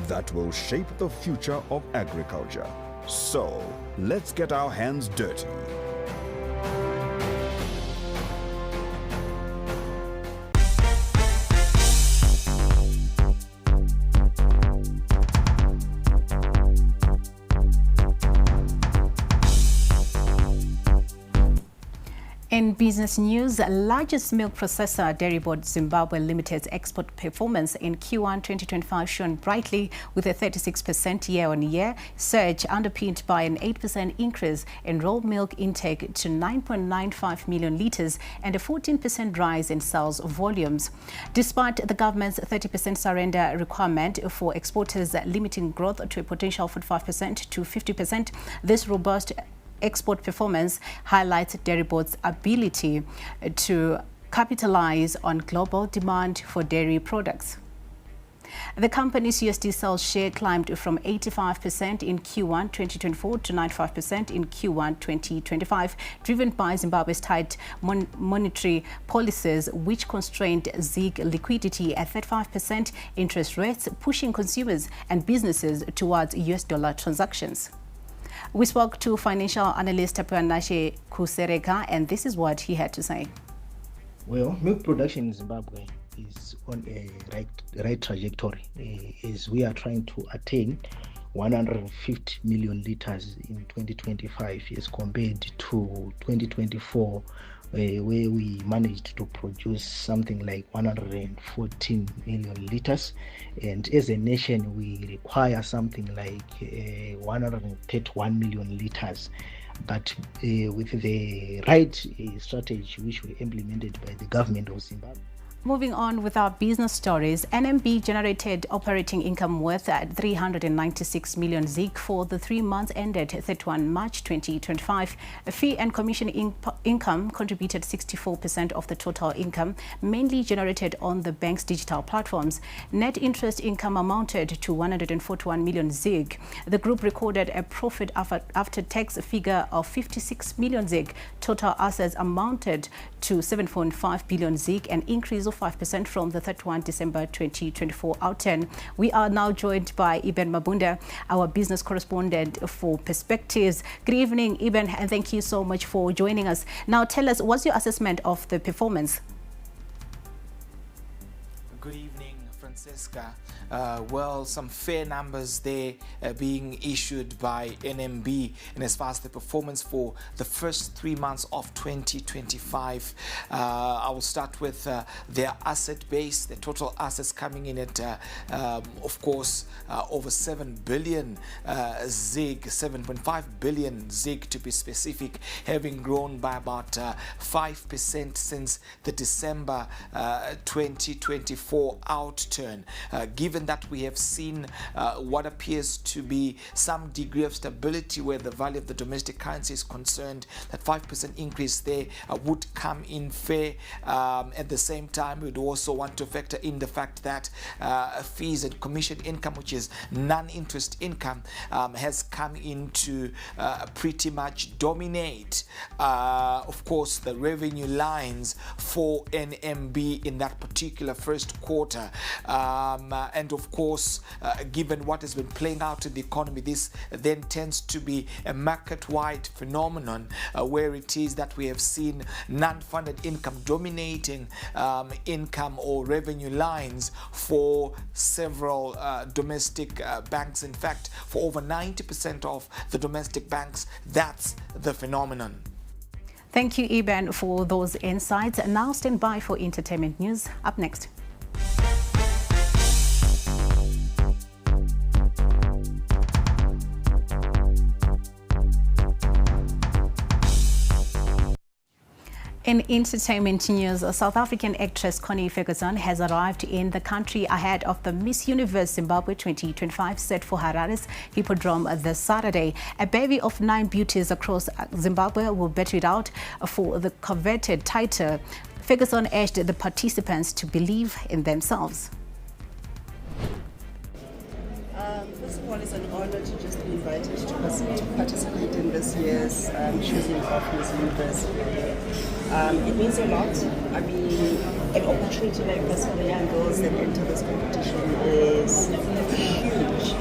that will shape the future of agriculture. So, let's get our hands dirty. In business news, largest milk processor Dairy Board Zimbabwe Limited's export performance in Q1 2025 shone brightly with a 36% year-on-year surge underpinned by an 8% increase in raw milk intake to 9.95 million litres and a 14% rise in sales volumes. Despite the government's 30% surrender requirement for exporters limiting growth to a potential 45% to 50%, this robust export performance highlights Dairy Board's ability to capitalize on global demand for dairy products. The company's USD sales share climbed from 85% in Q1 2024 to 95% in Q1 2025, driven by Zimbabwe's tight monetary policies, which constrained ZiG liquidity at 35% interest rates, pushing consumers and businesses towards US dollar transactions. We spoke to financial analyst Tapuanashe Kusereka, and this is what he had to say. Well, milk production in Zimbabwe is on a right trajectory as we are trying to attain 150 million liters in 2025 as compared to 2024 where we managed to produce something like 114 million liters, and as a nation we require something like 131 million liters. But with the right strategy which were implemented by the government of Zimbabwe. Moving on with our business stories, NMB generated operating income worth at 396 million ZiG for the 3 months ended 31 March 2025. Fee and commission income contributed 64% of the total income, mainly generated on the bank's digital platforms. Net interest income amounted to 141 million ZiG. The group recorded a profit after tax figure of 56 million ZiG. Total assets amounted to 7.5 billion ZiG, an increase of 5% from the 31 December 2024 outturn. We are now joined by Eben Mabunda, our business correspondent for Perspectives. Good evening, Eben, and thank you so much for joining us. Now tell us, what's your assessment of the performance? Good evening, Francesca, well, some fair numbers there being issued by NMB, and as far as the performance for the first 3 months of 2025, I will start with their asset base, the total assets coming in at, of course, over 7 billion ZiG, 7.5 billion ZiG to be specific, having grown by about 5% since the December 2024 outturn. Given that we have seen what appears to be some degree of stability where the value of the domestic currency is concerned, that 5% increase there would come in fair. At the same time, we'd also want to factor in the fact that fees and commission income, which is non-interest income, has come in to pretty much dominate, of course, the revenue lines for NMB in that particular first quarter. And of course, given what has been playing out in the economy, this then tends to be a market-wide phenomenon where it is that we have seen non-funded income dominating income or revenue lines for several domestic banks. In fact, for over 90% of the domestic banks, that's the phenomenon. Thank you, Eben, for those insights. Now stand by for entertainment news. Up next. In entertainment news, South African actress Connie Ferguson has arrived in the country ahead of the Miss Universe Zimbabwe 2025 set for Harare's Hippodrome this Saturday. A bevy of 9 beauties across Zimbabwe will battle it out for the coveted title. Ferguson urged the participants to believe in themselves. First of all, it's an honor to just be invited to participate in this year's choosing of Miss Universe. It means a lot. I mean, an opportunity like this for the young girls that enter this competition is huge,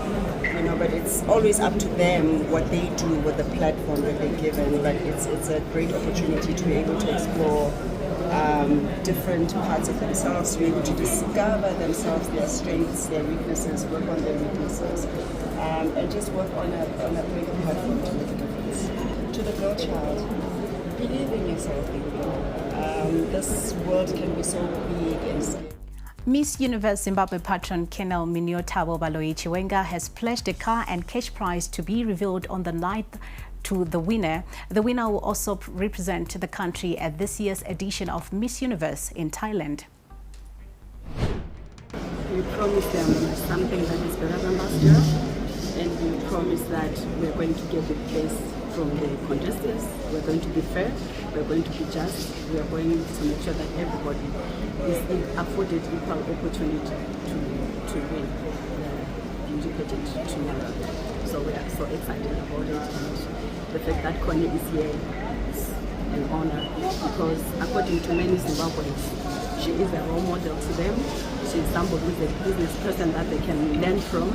you know, but it's always up to them what they do with the platform that they're given. But it's a great opportunity to be able to explore different parts of themselves, to be able to discover themselves, their strengths, their weaknesses, work on their weaknesses, and just work on a greater platform to make a difference. To the girl child, believe in yourself, baby. This world can be so big and scary. Miss Universe Zimbabwe patron Kenel Minotabo Baloyi Chiwenga has pledged a car and cash prize to be revealed on the night to the winner. The winner will also represent the country at this year's edition of Miss Universe in Thailand. We promised them something that is better than last year, and we promise that we're going to get the best from the contestants. We're going to be fair, we're going to be just, we are going to make sure that everybody is afforded equal opportunity to win the beauty pageant tomorrow. So we are so excited about it. The fact that Connie is here is an honor because according to many Zimbabweans, she is a role model to them. She's somebody who's a business person that they can learn from.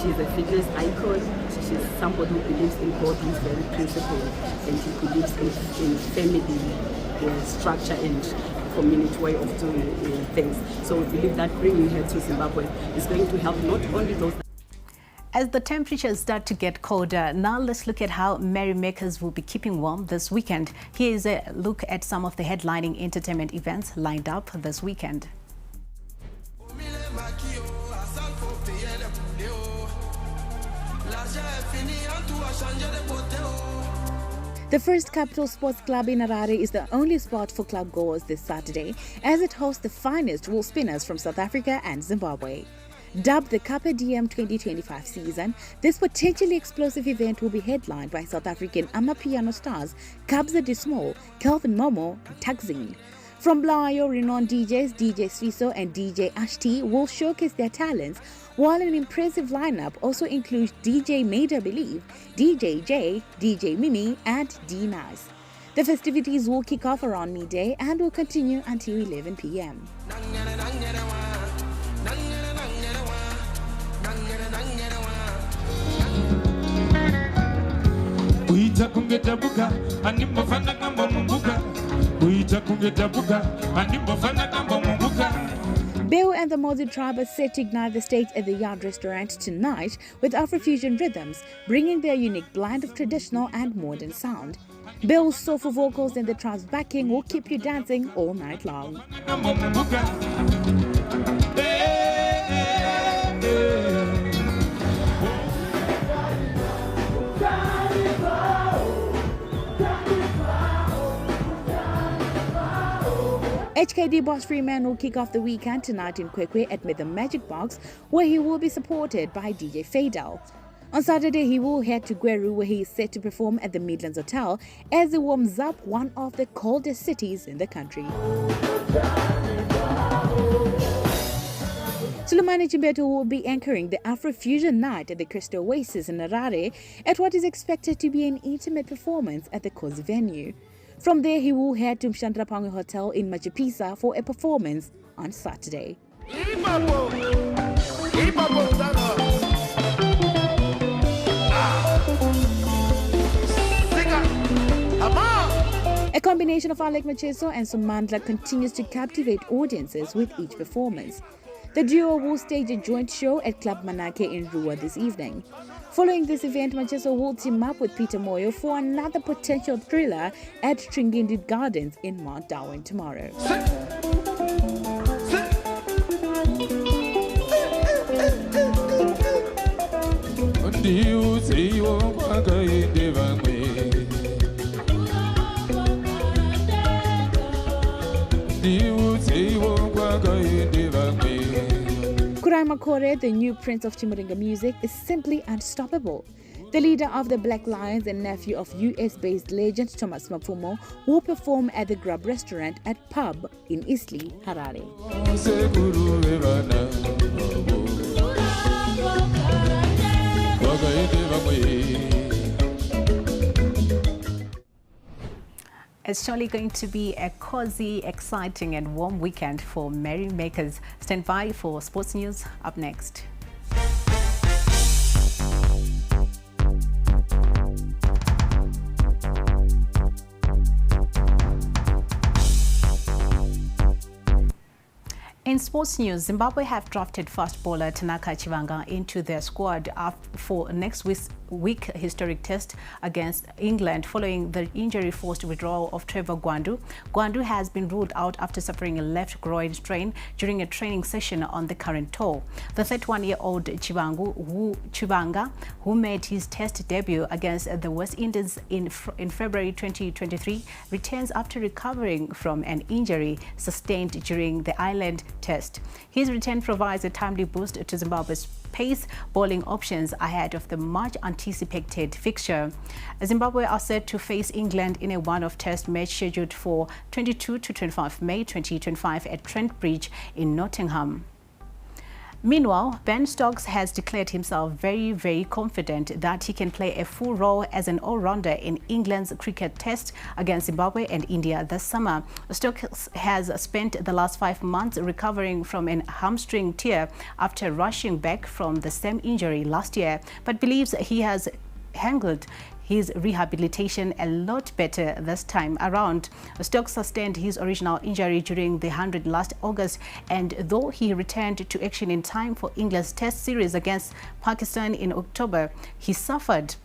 She's a fitness icon. She's somebody who believes in God's very principle, and she believes in family structure and community way of doing things. So we believe that bringing her to Zimbabwe is going to help not only those. As the temperatures start to get colder, now let's look at how merrymakers will be keeping warm this weekend. Here is a look at some of the headlining entertainment events lined up this weekend. The First Capital Sports Club in Harare is the only spot for club goers this Saturday, as it hosts the finest wool spinners from South Africa and Zimbabwe. Dubbed the Carpe Diem 2025 season, this potentially explosive event will be headlined by South African amapiano stars Kabza De Small, Kelvin Momo, and Takzin. From Blayo, renowned DJs DJ Sfiso and DJ Ashti will showcase their talents, while an impressive lineup also includes DJ Made Believe, DJ J, DJ Mimi, and D Nice. The festivities will kick off around midday and will continue until 11 p.m. Kuita kungetabuka animbofana kamba mumbuka kuita kungetabuka animbofana kamba mumbuka Bill and the Mozi tribe are set to ignite the stage at the Yard restaurant tonight with Afrofusion rhythms, bringing their unique blend of traditional and modern sound. Bill's soulful vocals and the tribe's backing will keep you dancing all night long. HKD boss Freeman will kick off the weekend tonight in Kwekwe at the Magic Box, where he will be supported by DJ Fadel. On Saturday, he will head to Gweru, where he is set to perform at the Midlands Hotel as he warms up one of the coldest cities in the country. Sulemani Chimbeto will be anchoring the Afrofusion night at the Crystal Oasis in Harare at what is expected to be an intimate performance at the Kozi venue. From there, he will head to Mshandrapangwe Hotel in Machipisa for a performance on Saturday. A combination of Alec Macheso and Sumandla continues to captivate audiences with each performance. The duo will stage a joint show at Club Manake in Rua this evening. Following this event, Macheso will team up with Peter Moyo for another potential thriller at Tringindid Gardens in Mount Darwin tomorrow. Kurai Makore, the new prince of Chimurenga music, is simply unstoppable. The leader of the Black Lions and nephew of US-based legend Thomas Mafumo will perform at the Grub restaurant at Pub in Isli, Harare. It's surely going to be a cozy, exciting and warm weekend for merrymakers. Stand by for sports news up next. In sports news, Zimbabwe have drafted fast bowler Tanaka Chivanga into their squad for next week historic test against England following the injury-forced withdrawal of Trevor Gwandu. Gwandu has been ruled out after suffering a left groin strain during a training session on the current tour. The 31-year-old Chivanga, who made his test debut against the West Indies in February 2023, returns after recovering from an injury sustained during the island test. His return provides a timely boost to Zimbabwe's pace bowling options ahead of the much anticipated fixture. Zimbabwe are set to face England in a one-off test match scheduled for 22 to 25 May 2025 at Trent Bridge in Nottingham. Meanwhile, Ben Stokes has declared himself very confident that he can play a full role as an all-rounder in England's cricket test against Zimbabwe and India this summer. Stokes has spent the last 5 months recovering from an hamstring tear after rushing back from the same injury last year, but believes he has handled his rehabilitation a lot better this time around. Stokes sustained his original injury during the 100 last August, and though he returned to action in time for England's test series against Pakistan in October, he suffered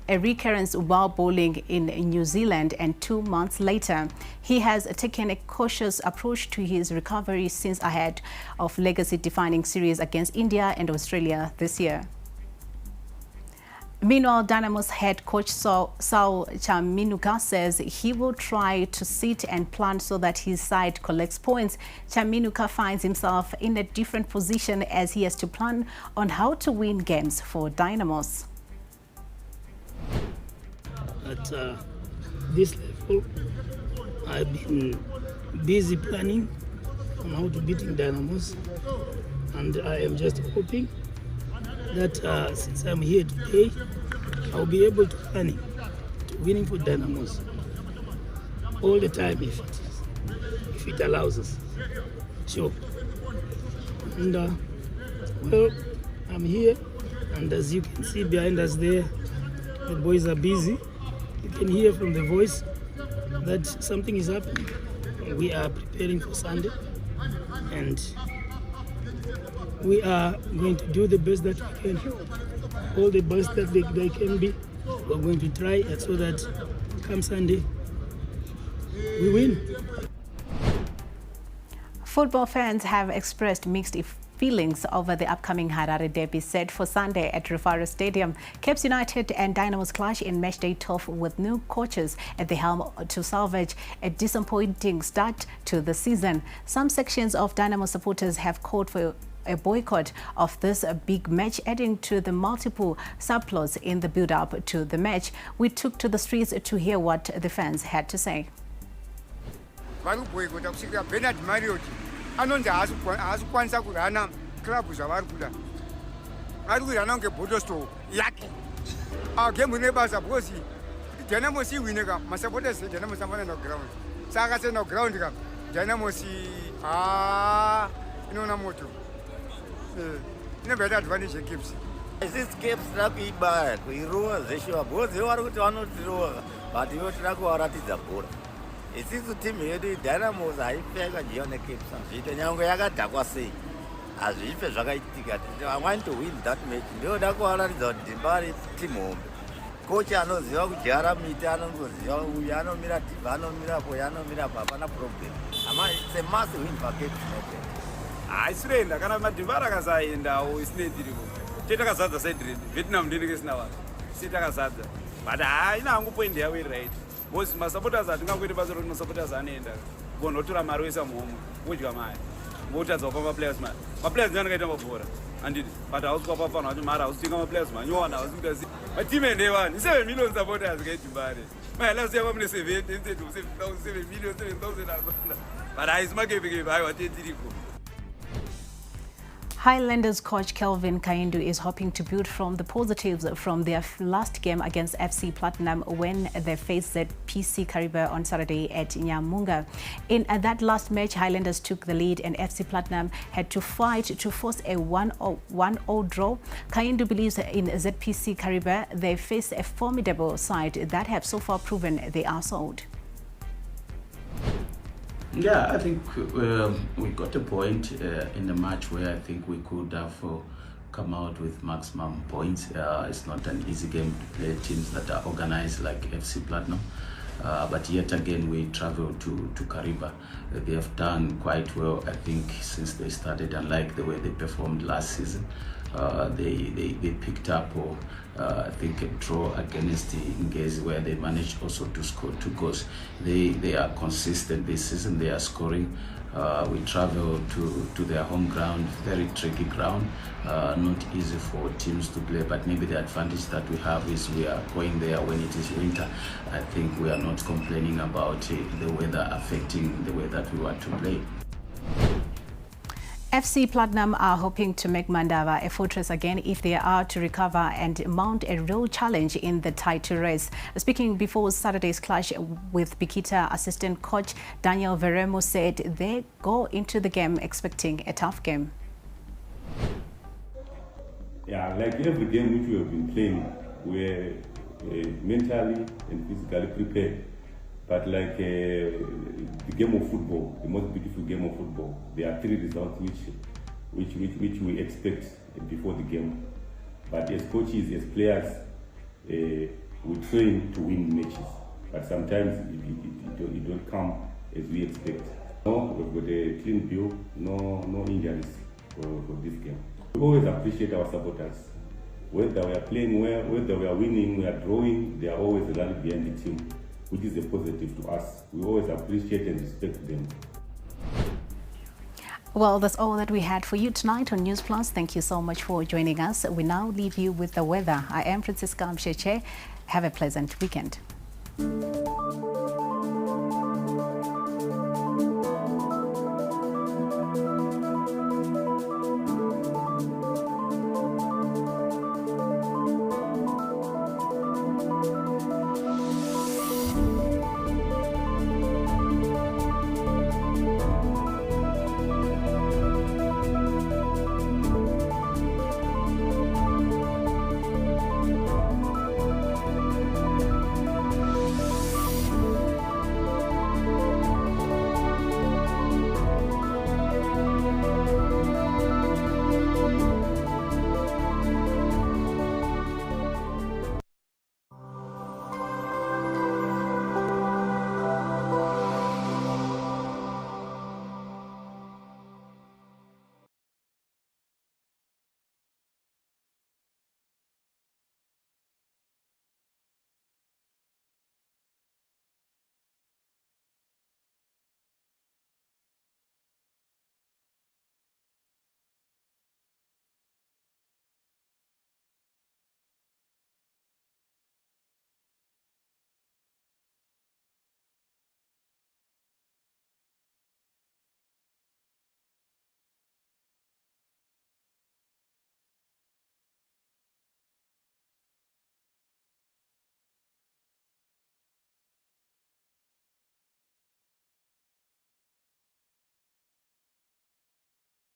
a recurrence while bowling in New Zealand, and 2 months later, he has taken a cautious approach to his recovery since ahead of legacy-defining series against India and Australia this year. Meanwhile, Dynamo's head coach Saul Chaminuka says he will try to sit and plan so that his side collects points. Chaminuka finds himself in a different position as he has to plan on how to win games for Dynamos. At this level, I've been busy planning on how to beating Dynamos, and I am just hoping that since I'm here today, I'll be able to plan to winning for Dynamos all the time if it allows us. Sure. And well, I'm here, and as you can see behind us there, the boys are busy. You can hear from the voice that something is happening. We are preparing for Sunday, and we are going to do the best that we can, all the best that they can be. We're going to try it so that come Sunday, we win. Football fans have expressed mixed feelings over the upcoming Harare derby set for Sunday at Rufaro Stadium. Caps United and Dynamos clash in matchday 12 with new coaches at the helm to salvage a disappointing start to the season. Some sections of Dynamo supporters have called for a boycott of this big match, adding to the multiple subplots in the build-up to the match. We took to the streets to hear what the fans had to say. Anonzi asikwanisa kurana club zvavari kuda ari kurana kunge bhotosto yake game nebasa because Dynamos iwine ka masupporters Dynamos afanana ground saka sena ground ka Dynamos inona moto ine better advantage keeps This keeps rakuibaya kuirowa zveshuwa because vari kuti vanotirowa but ivo tira kuvaratidza bhora. Isisu timu yedu Dynamos haipfeka jione Cape Town. Zvito nyange yakadhakwa sei. Hazvipe zvakaitika. I want to win that match. Ndoda kuvaratidza kuti ndimbari timu hombe. Coach anoziva kujara miti anongoziva uyu anomira diva anomira po anomira pa hapana problem. It's a must win for Cape Town. Isirenda kana madhivara akasaendawo isine tiripo. Chetakazadza side Vietnam ndinenge sina vanhu. Sitakazadza. But haina hangu point yawo right. Because masupporters atingakuita basa roti masupporters anoenda kunotora mari oisa muhomwe odya mari votadza kupa maplayers mari. Maplayers ndiwo anakaita mabhora handiti but hausi kupa pano kuti mari hausi kutenga maplayers manyowana hausi kuita sei matimu ende vanhu 7 million supporters kaiti mari last year vamune 7 million 7,000 but haisi makepekepe haiwa tetiriko. Highlanders coach Kelvin Kaindu is hoping to build from the positives from their last game against FC Platinum when they faced ZPC Kariba on Saturday at Nyamunga. In that last match, Highlanders took the lead and FC Platinum had to fight to force a 1-0 draw. Kaindu believes in ZPC Kariba they face a formidable side that have so far proven they are sold. Yeah, I think we got a point in the match where I think we could have come out with maximum points. It's not an easy game to play teams that are organized like FC Platinum. But yet again, we travel to Kariba. They have done quite well, I think, since they started, unlike the way they performed last season. They picked up, I think, a draw against Ngezi where they managed also to score 2 goals. They are consistent this season. They are scoring. We travel to their home ground, very tricky ground, not easy for teams to play, but maybe the advantage that we have is we are going there when it is winter. I think we are not complaining about the weather affecting the way that we want to play. FC Platinum are hoping to make Mandava a fortress again if they are to recover and mount a real challenge in the title race. Speaking before Saturday's clash with Bikita, assistant coach Daniel Veremo said they go into the game expecting a tough game. Yeah, like every game which we have been playing, we're mentally and physically prepared. But like the game of football, the most beautiful game of football, there are 3 results which we expect before the game. But as coaches, as players, we train to win matches. But sometimes it don't come as we expect. No, we've got a clean bill, no injuries for this game. We always appreciate our supporters. Whether we are playing well, whether we are winning, we are drawing, they are always rallying behind the team, which is a positive to us. We always appreciate and respect them. Well, that's all that we had for you tonight on Newsplus. Thank you so much for joining us. We now leave you with the weather. I am Francisca Msheche. Have a pleasant weekend.